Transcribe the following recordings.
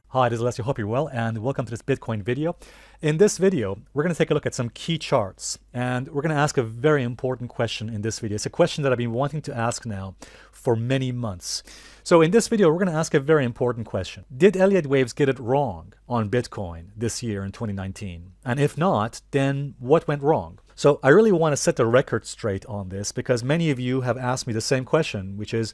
Hi, this is Alessio. Hope you're well, and welcome to this Bitcoin video. In this video, we're going to take a look at some key charts, and we're going to ask a very important question in this video. It's a question that I've been wanting to ask now for many months. So in this video, we're going to ask a very important question. Did Elliott waves get it wrong on Bitcoin this year in 2019? And if not, then what went wrong? So I really want to set the record straight on this because many of you have asked me the same question, which is,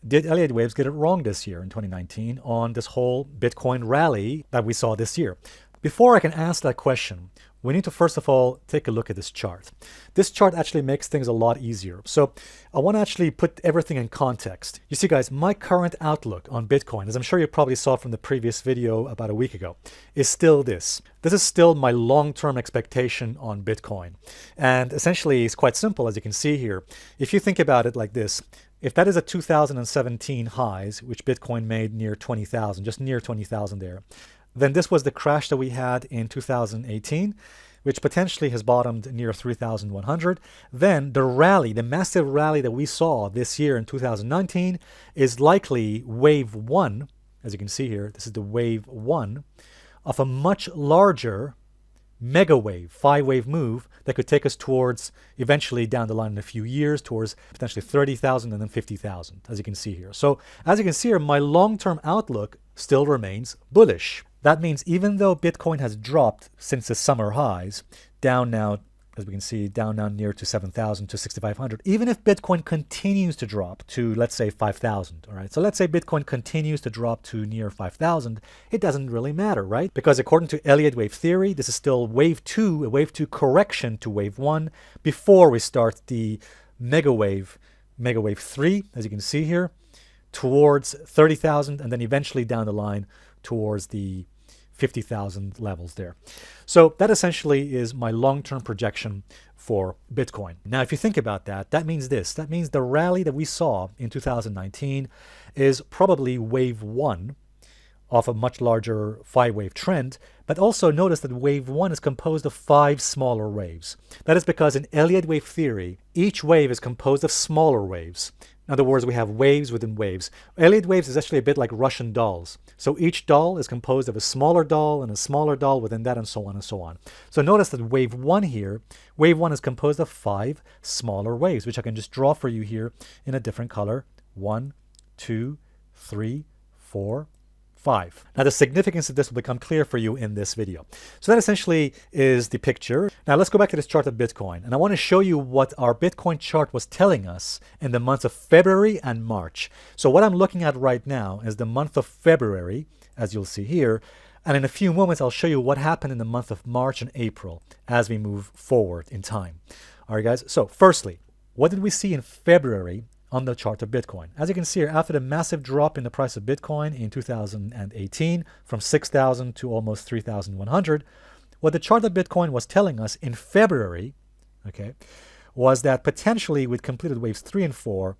did Elliott waves get it wrong this year in 2019 on this whole Bitcoin rally that we saw this year? Before I can ask that question, we need to first of all take a look at this chart. This chart actually makes things a lot easier. So I want to actually put everything in context. You see guys, my current outlook on Bitcoin, as I'm sure you probably saw from the previous video about a week ago, is still this. This is still my long-term expectation on Bitcoin. And essentially it's quite simple, as you can see here. If you think about it like this, if that is a 2017 highs, which Bitcoin made near 20,000, just near 20,000 there, then this was the crash that we had in 2018, which potentially has bottomed near 3,100. Then the rally, the massive rally that we saw this year in 2019 is likely wave one, as you can see here, this is the wave one of a much larger mega wave, 5-wave move that could take us towards, eventually down the line in a few years, towards potentially 30,000 and then 50,000, as you can see here. So as you can see here, my long-term outlook still remains bullish. That means even though Bitcoin has dropped since the summer highs, down now, as we can see, down now near to 7,000 to 6,500, even if Bitcoin continues to drop to, let's say, 5,000, all right? So let's say Bitcoin continues to drop to near 5,000, it doesn't really matter, right? Because according to Elliott wave theory, this is still wave two, a wave two correction to wave one, before we start the mega wave three, as you can see here, towards 30,000, and then eventually down the line towards the 50,000 levels there. So that essentially is my long-term projection for Bitcoin. Now, if you think about that, that means this. That means the rally that we saw in 2019 is probably wave one of a much larger 5-wave trend. But also notice that wave one is composed of 5 smaller waves. That is because in Elliott wave theory, each wave is composed of smaller waves. In other words, we have waves within waves. Elliott waves is actually a bit like Russian dolls. So each doll is composed of a smaller doll and a smaller doll within that, and so on and so on. So notice that wave one here, wave one is composed of 5 smaller waves, which I can just draw for you here in a different color. 1, 2, 3, 4, 5. Now the significance of this will become clear for you in this video. So that essentially is the picture. Now let's go back to this chart of Bitcoin, and I want to show you what our Bitcoin chart was telling us in the months of February and March. So what I'm looking at right now is the month of February, as you'll see here, and in a few moments I'll show you what happened in the month of March and April as we move forward in time. All right guys, so firstly, what did we see in February on the chart of Bitcoin? As you can see here, after the massive drop in the price of Bitcoin in 2018 from 6,000 to almost 3,100, what the chart of Bitcoin was telling us in February, okay, was that potentially we'd completed waves 3 and 4.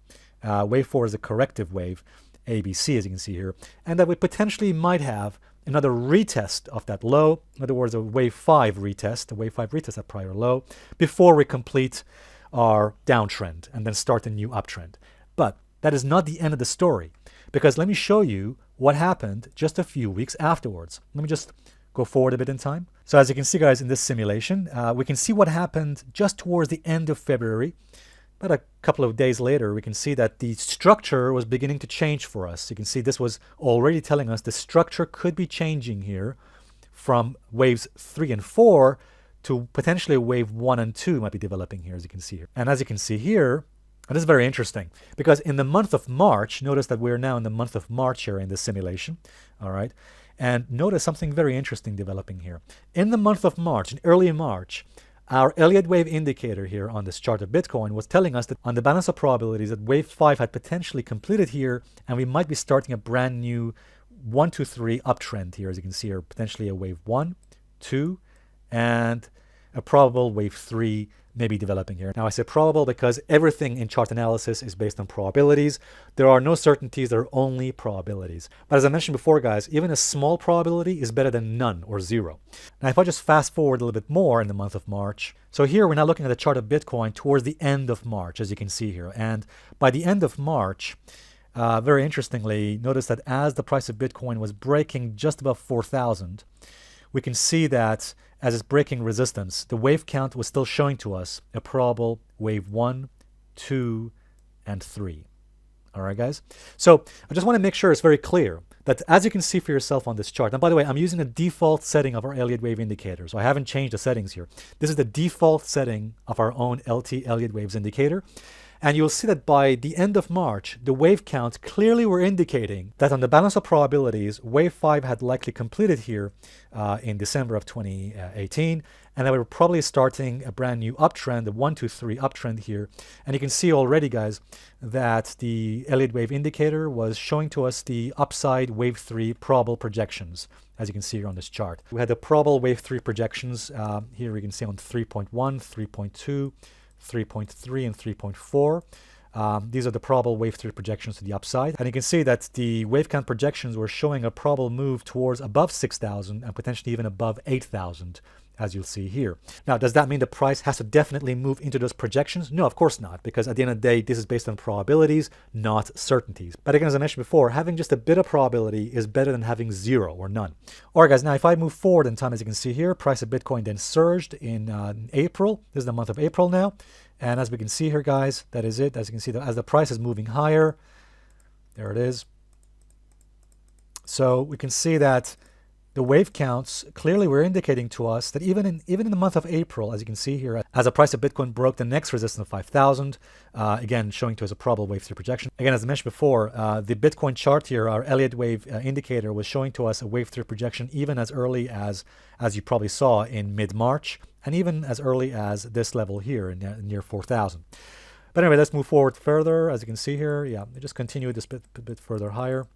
Wave 4 is a corrective wave, ABC, as you can see here, and that we potentially might have another retest of that low, in other words, a wave 5 retest, that prior low, before we complete our downtrend and then start a new uptrend. But that is not the end of the story, because let me show you what happened just a few weeks afterwards. Let me just go forward a bit in time. So as you can see guys, in this simulation, we can see what happened just towards the end of February. About a couple of days later, we can see that the structure was beginning to change for us. You can see this was already telling us the structure could be changing here from waves 3 and 4 to potentially wave 1 and 2 might be developing here, as you can see here. And as you can see here, and this is very interesting, because in the month of March, notice that we're now in the month of March here in this simulation, all right? And notice something very interesting developing here. In the month of March, in early March, our Elliott wave indicator here on this chart of Bitcoin was telling us that on the balance of probabilities that wave 5 had potentially completed here, and we might be starting a brand new 1, 2, 3 uptrend here, as you can see here, potentially a wave 1, 2, and a probable wave 3 maybe developing here. Now I say probable because everything in chart analysis is based on probabilities. There are no certainties, there are only probabilities. But as I mentioned before, guys, even a small probability is better than none or zero. Now if I just fast forward a little bit more in the month of March, so here we're now looking at the chart of Bitcoin towards the end of March, as you can see here. And by the end of March, very interestingly, notice that as the price of Bitcoin was breaking just above 4,000, we can see that as it's breaking resistance, the wave count was still showing to us a probable wave 1, 2, and 3. All right, guys? So I just want to make sure it's very clear that as you can see for yourself on this chart, and by the way, I'm using the default setting of our Elliott wave indicator, so I haven't changed the settings here. This is the default setting of our own LT Elliott waves indicator. And you'll see that by the end of March, the wave counts clearly were indicating that on the balance of probabilities, wave 5 had likely completed here in December of 2018, and that we were probably starting a brand new uptrend, the 1, 2, 3 uptrend here. And you can see already, guys, that the Elliott wave indicator was showing to us the upside wave 3 probable projections, as you can see here on this chart. We had the probable wave 3 projections here we can see on 3.1, 3.2, 3.3 and 3.4. These are the probable wave 3 projections to the upside. And you can see that the wave count projections were showing a probable move towards above 6,000 and potentially even above 8,000, as you'll see here. Now, does that mean the price has to definitely move into those projections? No, of course not, because at the end of the day, this is based on probabilities, not certainties. But again, as I mentioned before, having just a bit of probability is better than having zero or none. All right, guys, now if I move forward in time, as you can see here, price of Bitcoin then surged in April. This is the month of April now. And as we can see here, guys, that is it. As you can see, as the price is moving higher, there it is. So we can see that the wave counts clearly were indicating to us that even in the month of April, as you can see here, as the price of Bitcoin broke the next resistance of 5,000, again showing to us a probable wave 3 projection. Again, as I mentioned before, the Bitcoin chart here, our Elliott wave indicator, was showing to us a wave 3 projection even as early as you probably saw in mid-March, and even as early as this level here in near 4,000. But anyway, let's move forward further. As you can see here, yeah, it just continued this bit further higher.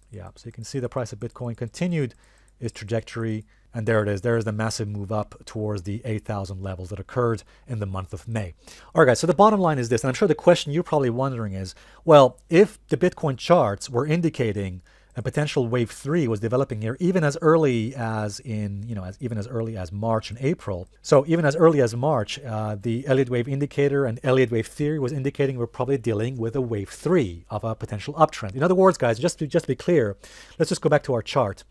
Yeah, so you can see the price of Bitcoin continued its trajectory, and there it is. There is the massive move up towards the 8,000 levels that occurred in the month of May. All right, guys, so the bottom line is this, and I'm sure the question you're probably wondering is, well, if the Bitcoin charts were indicating a potential wave 3 was developing here even as early as even as early as March and April. So even as early as March, the Elliott wave indicator and Elliott wave theory was indicating we're probably dealing with a wave 3 of a potential uptrend. In other words, guys, just to be clear, let's just go back to our chart.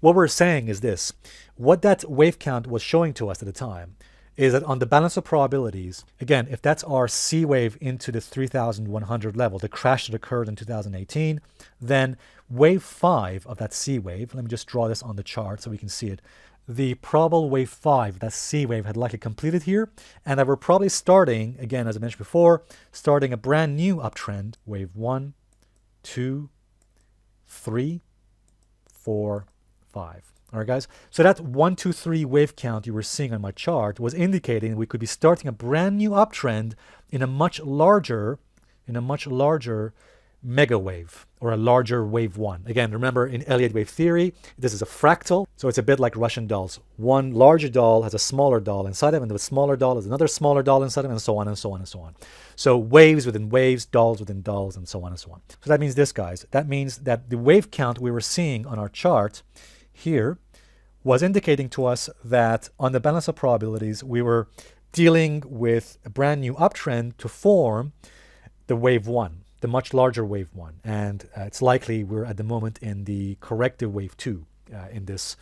What we're saying is this: what that wave count was showing to us at the time is that on the balance of probabilities, again, if that's our C wave into the 3,100 level, the crash that occurred in 2018, then wave 5 of that C wave, let me just draw this on the chart so we can see it, the probable wave 5, that C wave, had likely completed here, and that we're probably starting, again, as I mentioned before, starting a brand new uptrend, wave 1, 2, 3, 4, 5. All right, guys. So that 1, 2, 3 wave count you were seeing on my chart was indicating we could be starting a brand new uptrend in a much larger mega wave, or a larger wave 1. Again, remember, in Elliott wave theory, this is a fractal, so it's a bit like Russian dolls. One larger doll has a smaller doll inside of it, and the smaller doll has another smaller doll inside of it, and so on and so on and so on. So waves within waves, dolls within dolls, and so on and so on. So that means this, guys. That means that the wave count we were seeing on our chart here was indicating to us that on the balance of probabilities, we were dealing with a brand new uptrend to form the wave 1, the much larger wave 1. And it's likely we're at the moment in the corrective wave 2 in this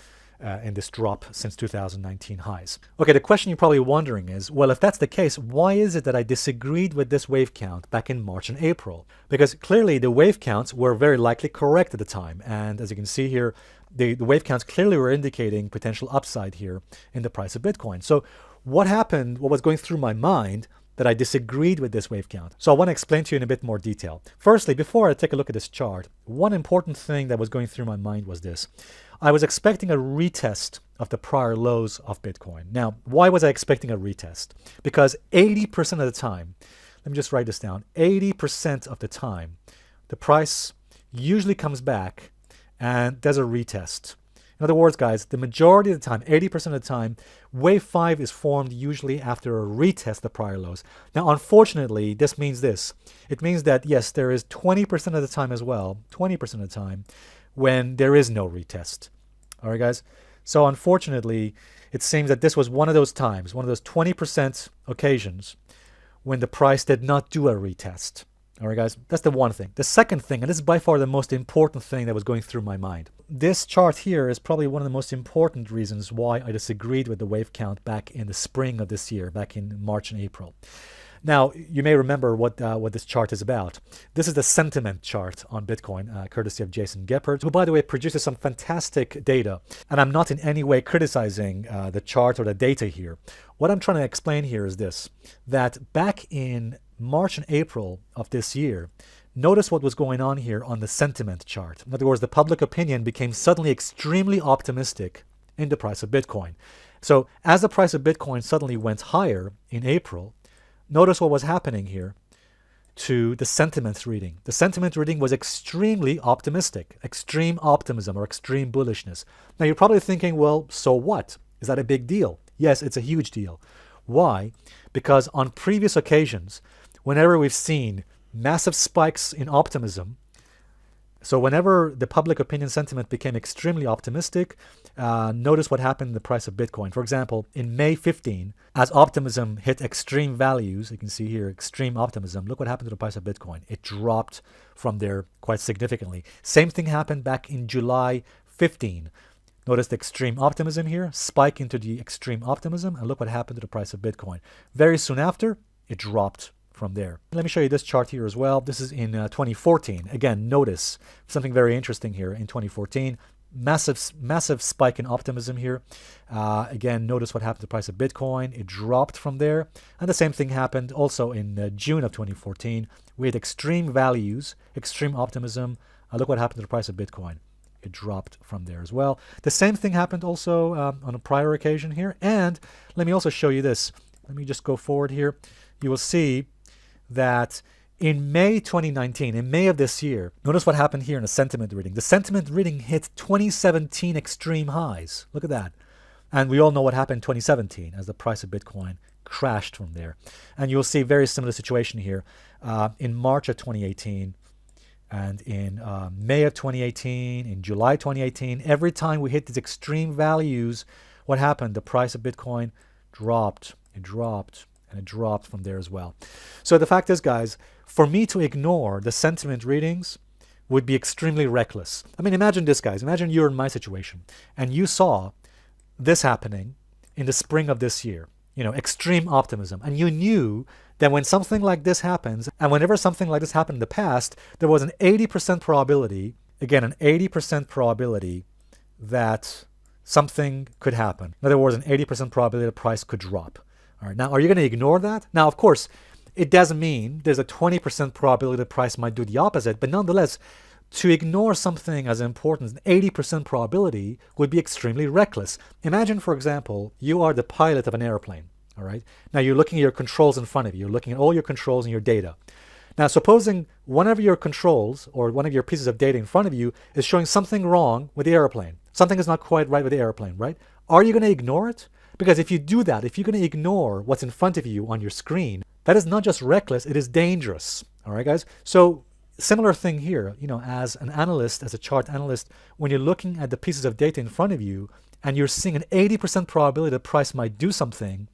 drop since 2019 highs. Okay, the question you're probably wondering is, well, if that's the case, why is it that I disagreed with this wave count back in March and April? Because clearly the wave counts were very likely correct at the time. And as you can see here, the wave counts clearly were indicating potential upside here in the price of Bitcoin. So what happened, what was going through my mind that I disagreed with this wave count? So I want to explain to you in a bit more detail. Firstly, before I take a look at this chart, one important thing that was going through my mind was this. I was expecting a retest of the prior lows of Bitcoin. Now, why was I expecting a retest? Because 80% of the time, let me just write this down, 80% of the time, the price usually comes back and does a retest. In other words, guys, the majority of the time, 80% of the time, wave 5 is formed usually after a retest of the prior lows. Now, unfortunately, this means this. It means that, yes, there is 20% of the time as well, 20% of the time, when there is no retest. All right, guys? So, unfortunately, it seems that this was one of those times, one of those 20% occasions when the price did not do a retest. All right, guys, that's the one thing. The second thing, and this is by far the most important thing that was going through my mind. This chart here is probably one of the most important reasons why I disagreed with the wave count back in the spring of this year, back in March and April. Now, you may remember what this chart is about. This is the sentiment chart on Bitcoin, courtesy of Jason Geppert, who, by the way, produces some fantastic data. And I'm not in any way criticizing the chart or the data here. What I'm trying to explain here is this, that back in March and April of this year, notice what was going on here on the sentiment chart. In other words, the public opinion became suddenly extremely optimistic in the price of Bitcoin. So as the price of Bitcoin suddenly went higher in April, notice what was happening here to the sentiment reading. The sentiment reading was extremely optimistic, extreme optimism or extreme bullishness. Now you're probably thinking, well, so what? Is that a big deal? Yes, it's a huge deal. Why? Because on previous occasions, whenever we've seen massive spikes in optimism, so whenever the public opinion sentiment became extremely optimistic, notice what happened in the price of Bitcoin. For example, in May 15, as optimism hit extreme values, you can see here extreme optimism, look what happened to the price of Bitcoin. It dropped from there quite significantly. Same thing happened back in July 15. Notice the extreme optimism here, spike into the extreme optimism, and look what happened to the price of Bitcoin. Very soon after, it dropped from there. Let me show you this chart here as well. This is in 2014. Again, notice something very interesting here in 2014. Massive spike in optimism here. Again, notice what happened to the price of Bitcoin. It dropped from there. And the same thing happened also in June of 2014. We had extreme values, extreme optimism. Look what happened to the price of Bitcoin. It dropped from there as well. The same thing happened also on a prior occasion here. And let me also show you this. Let me just go forward here. You will see that in May 2019, in May of this year, notice what happened here in the sentiment reading. The sentiment reading hit 2017 extreme highs. Look at that. And we all know what happened in 2017 as the price of Bitcoin crashed from there. And you'll see a very similar situation here in March of 2018 and in May of 2018, in July 2018. Every time we hit these extreme values, what happened? The price of Bitcoin dropped. It dropped. And it dropped from there as well. So the fact is, guys, for me to ignore the sentiment readings would be extremely reckless. I mean, imagine this, guys. Imagine you're in my situation and you saw this happening in the spring of this year, extreme optimism. And you knew that when something like this happens, and whenever something like this happened in the past, there was an 80% probability, again, an 80% probability that something could happen. In other words, an 80% probability the price could drop. All right, now, are you going to ignore that? Now, of course, it doesn't mean there's a 20% probability the price might do the opposite, but nonetheless, to ignore something as important as an 80% probability would be extremely reckless. Imagine, for example, you are the pilot of an airplane, all right? Now, you're looking at your controls in front of you. You're looking at all your controls and your data. Now, supposing one of your controls or one of your pieces of data in front of you is showing something wrong with the airplane. Something is not quite right with the airplane, right? Are you going to ignore it? Because if you do that, if you're going to ignore what's in front of you on your screen, that is not just reckless, it is dangerous. All right, guys? So similar thing here, as an analyst, as a chart analyst, when you're looking at the pieces of data in front of you and you're seeing an 80% probability the price might do something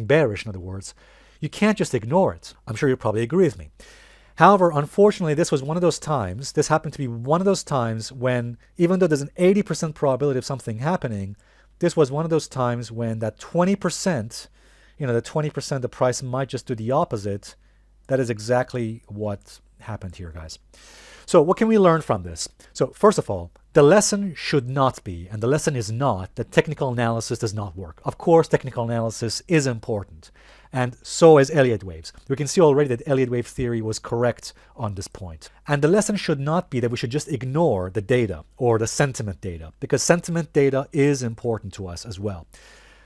bearish, in other words, you can't just ignore it. I'm sure you'll probably agree with me. However, unfortunately, this was one of those times, this happened to be one of those times when, even though there's an 80% probability of something happening, this was one of those times when that 20%, the 20% the price might just do the opposite. That is exactly what happened here, guys. So what can we learn from this? So first of all, the lesson should not be, and the lesson is not, that technical analysis does not work. Of course, technical analysis is important, and so is Elliott waves. We can see already that Elliott wave theory was correct on this point. And the lesson should not be that we should just ignore the data or the sentiment data, because sentiment data is important to us as well.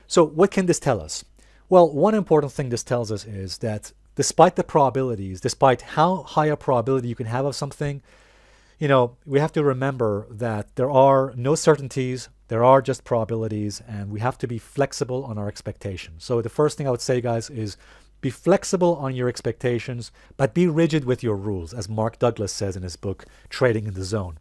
So what can this tell us? Well, one important thing this tells us is that despite the probabilities, despite how high a probability you can have of something, we have to remember that there are no certainties There are just probabilities, and we have to be flexible on our expectations. So the first thing I would say, guys, is be flexible on your expectations, but be rigid with your rules, as Mark Douglas says in his book, Trading in the Zone.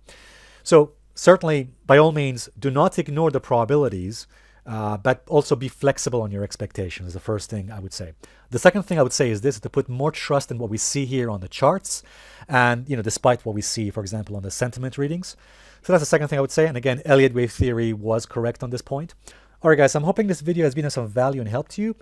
So certainly, by all means, do not ignore the probabilities, but also be flexible on your expectations is the first thing I would say. The second thing I would say is this, to put more trust in what we see here on the charts, and despite what we see, for example, on the sentiment readings. So that's the second thing I would say. And again, Elliott wave theory was correct on this point. All right, guys, I'm hoping this video has been of some value and helped you.